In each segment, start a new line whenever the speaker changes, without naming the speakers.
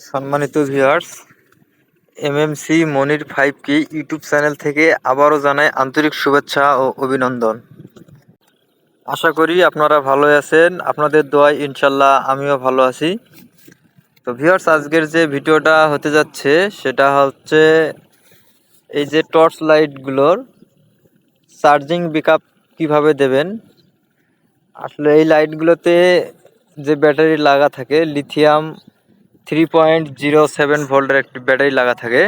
সম্মানিত viewers, MMC মনির 5K YouTube channel থেকে আবারও জানাই আন্তরিক শুভেচ্ছা ও অভিনন্দন। আশা করি আপনারা ভালো আছেন। আপনাদের দোয়ায় ইনশাল্লাহ আমিও ভালো আছি। তো ভিউয়ার্স, আজকের যে ভিডিওটা হতে যাচ্ছে সেটা হচ্ছে এই যে টর্চ লাইটগুলোর চার্জিং ব্যাকআপ কিভাবে দেবেন। আসলে এই লাইটগুলোতে যে ব্যাটারি লাগা থাকে, লিথিয়াম 3.07 ভোল্টের একটি ব্যাটারি লাগা থাকে।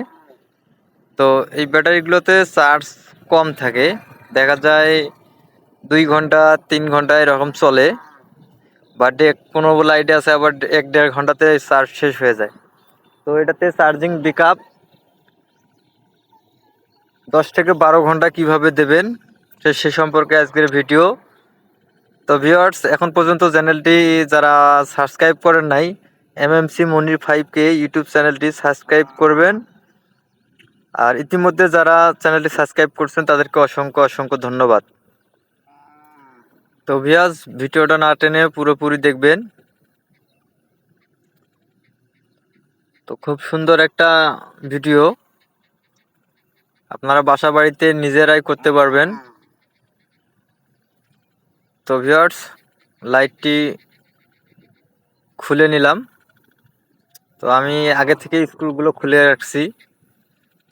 তো এই ব্যাটারিগুলোতে চার্জ কম থাকে, দেখা যায় 2 ঘন্টা 3 ঘন্টা এরকম চলে, বা কোনো লাইটে আছে আবার 1-1.5 ঘন্টাতে চার্জ শেষ হয়ে যায়। তো এটাতে চার্জিং ব্যাকআপ 10 থেকে 12 ঘন্টা কিভাবে দেবেন সে সম্পর্কে আজকের ভিডিও। তো ভিউয়ার্স, এখন পর্যন্ত চ্যানেলটি যারা সাবস্ক্রাইব করেন নাই, এমএমসি মনির 5K ইউটিউব চ্যানেলটি সাবস্ক্রাইব করবেন। আর ইতিমধ্যে যারা চ্যানেলটি সাবস্ক্রাইব করছেন তাদেরকে অসংখ্য অসংখ্য ধন্যবাদ। তো ভিউয়ার্স, ভিডিওটা না টেনে পুরোপুরি দেখবেন। তো খুব সুন্দর একটা ভিডিও, আপনারা বাসা বাড়িতে নিজেরাই করতে পারবেন। তো ভিউয়ার্স, লাইটটি খুলে নিলাম। তো আমি আগে থেকে স্ক্রুগুলো খুলে রাখছি।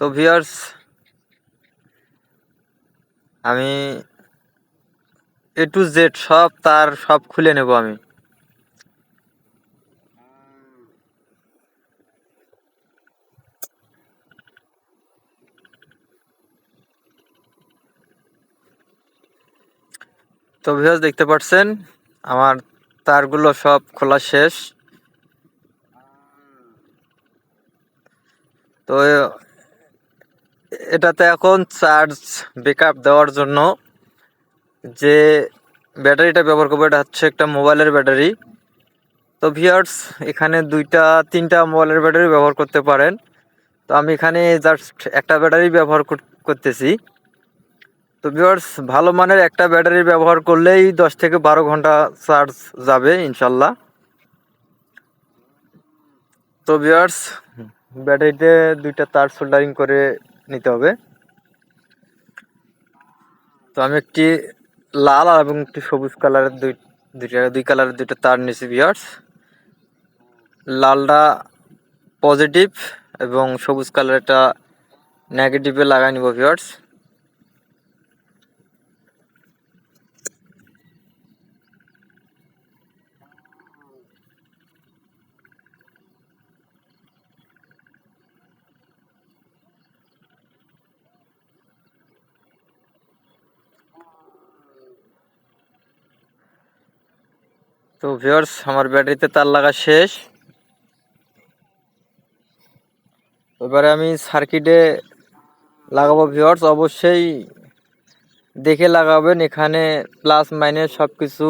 তো ভিউয়ার্স, আমি A to Z সব খুলে নেব আমি। তো ভিউয়ার্স, দেখতে পাচ্ছেন আমার তারগুলো সব খোলা শেষ। তো এটাতে এখন চার্জ ব্যাকআপ দেওয়ার জন্য যে ব্যাটারিটা ব্যবহার করবো, এটা হচ্ছে একটা মোবাইলের ব্যাটারি। তো ভিউয়ার্স, এখানে 2-3টা মোবাইলের ব্যাটারি ব্যবহার করতে পারেন। তো আমি এখানে জাস্ট একটা ব্যাটারি ব্যবহার করতেছি। তো ভিউয়ার্স, ভালো মানের একটা ব্যাটারি ব্যবহার করলেই 10 থেকে 12 ঘন্টা চার্জ যাবে ইনশাল্লাহ। তো ভিউয়ার্স, ব্যাটারিতে 2টা তার সোল্ডারিং করে নিতে হবে। তো আমি একটি লাল এবং একটি সবুজ কালারের দুই কালারের 2টা তার নিয়েছি ভিউয়ার্স। লালটা পজিটিভ এবং সবুজ কালারটা নেগেটিভে লাগাই নিব ভিউয়ার্স। তো ভিউয়ার্স, আমার ব্যাটারিতে তার লাগা শেষ। এবারে আমি সার্কিটে লাগাবো ভিউয়ার্স। অবশ্যই দেখে লাগাবেন, এখানে প্লাস মাইনাস সব কিছু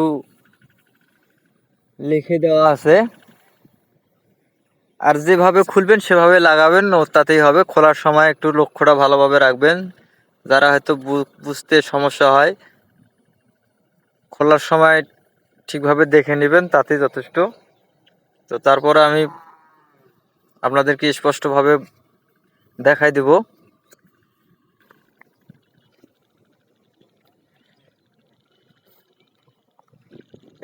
লিখে দেওয়া আছে। আর যেভাবে খুলবেন সেভাবে লাগাবেন, ও তাতেই হবে। খোলার সময় একটু লক্ষ্যটা ভালোভাবে রাখবেন। যারা হয়তো বুঝতে সমস্যা হয়, খোলার সময় ঠিকভাবে দেখে নেবেন, তাতেই যথেষ্ট। তো তারপরে আমি আপনাদেরকে স্পষ্টভাবে দেখাই দেব।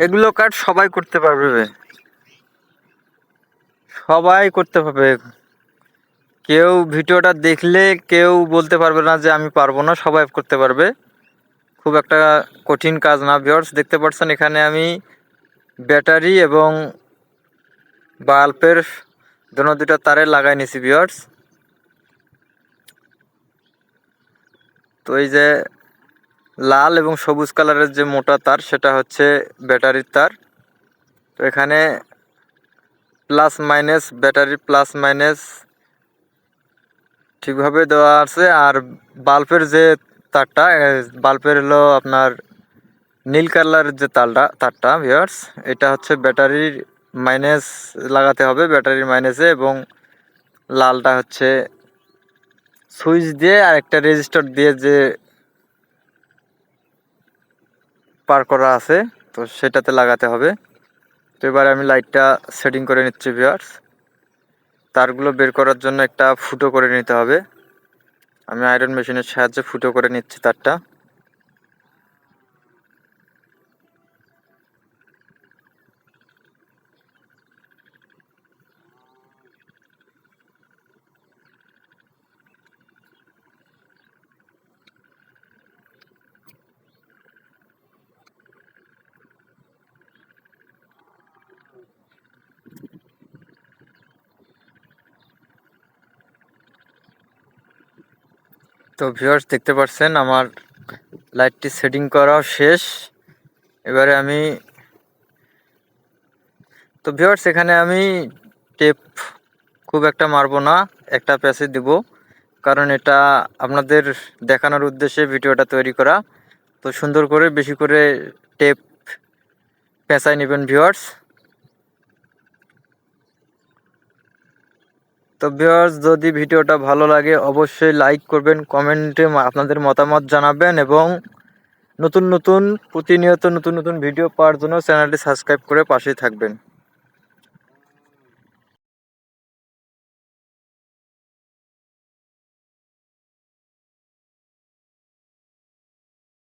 এগুলো কাজ সবাই করতে পারবে, সবাই করতে পারবে। কেউ ভিডিওটা দেখলে কেউ বলতে পারবে না যে আমি পারবো না, সবাই করতে পারবে। খুব একটা কঠিন কাজ না ভিউয়ার্স। দেখতে পাচ্ছেন এখানে আমি ব্যাটারি এবং বাল্বের দুটো তারে লাগাই নিছি ভিউয়ার্স। তো এই যে লাল এবং সবুজ কালারের যে মোটা তার, সেটা হচ্ছে ব্যাটারির তার। তো এখানে plus minus, battery plus minus ঠিকভাবে দেওয়া আছে। আর বাল্বের যে তারটা, বাল্বের হলো আপনার নীল কালারের যে তারটা ভিউয়ার্স, এটা হচ্ছে ব্যাটারির মাইনাস লাগাতে হবে, ব্যাটারির মাইনাসে। এবং লালটা হচ্ছে সুইচ দিয়ে আর একটা রেজিস্টার দিয়ে যে পার করা আছে, তো সেটাতে লাগাতে হবে। তো এবারে আমি লাইটটা সেটিং করে নিচ্ছি ভিউয়ার্স। তারগুলো বের করার জন্য একটা ফুটো করে নিতে হবে। আমি আয়রন মেশিনের সাহায্যে ফুটো করে নিচ্ছি তারটা। তো ভিউয়ার্স দেখতে পাচ্ছেন আমার লাইটটি সেটিং করা শেষ। এবারে আমি ভিউয়ার্স এখানে আমি টেপ খুব একটা মারবো না, একটা প্যাচে দিব, কারণ এটা আপনাদের দেখানোর উদ্দেশ্যে ভিডিওটা তৈরি করা। তো সুন্দর করে বেশি করে টেপ পেঁচাই নেবেন ভিউয়ার্স। তো ভিউয়ার্স যদি ভিডিওটা ভালো লাগে অবশ্যই লাইক করবেন, কমেন্টে আপনাদের মতামত জানাবেন এবং প্রতিনিয়ত নতুন ভিডিও পাওয়ার জন্য চ্যানেলটি সাবস্ক্রাইব করে পাশেই থাকবেন।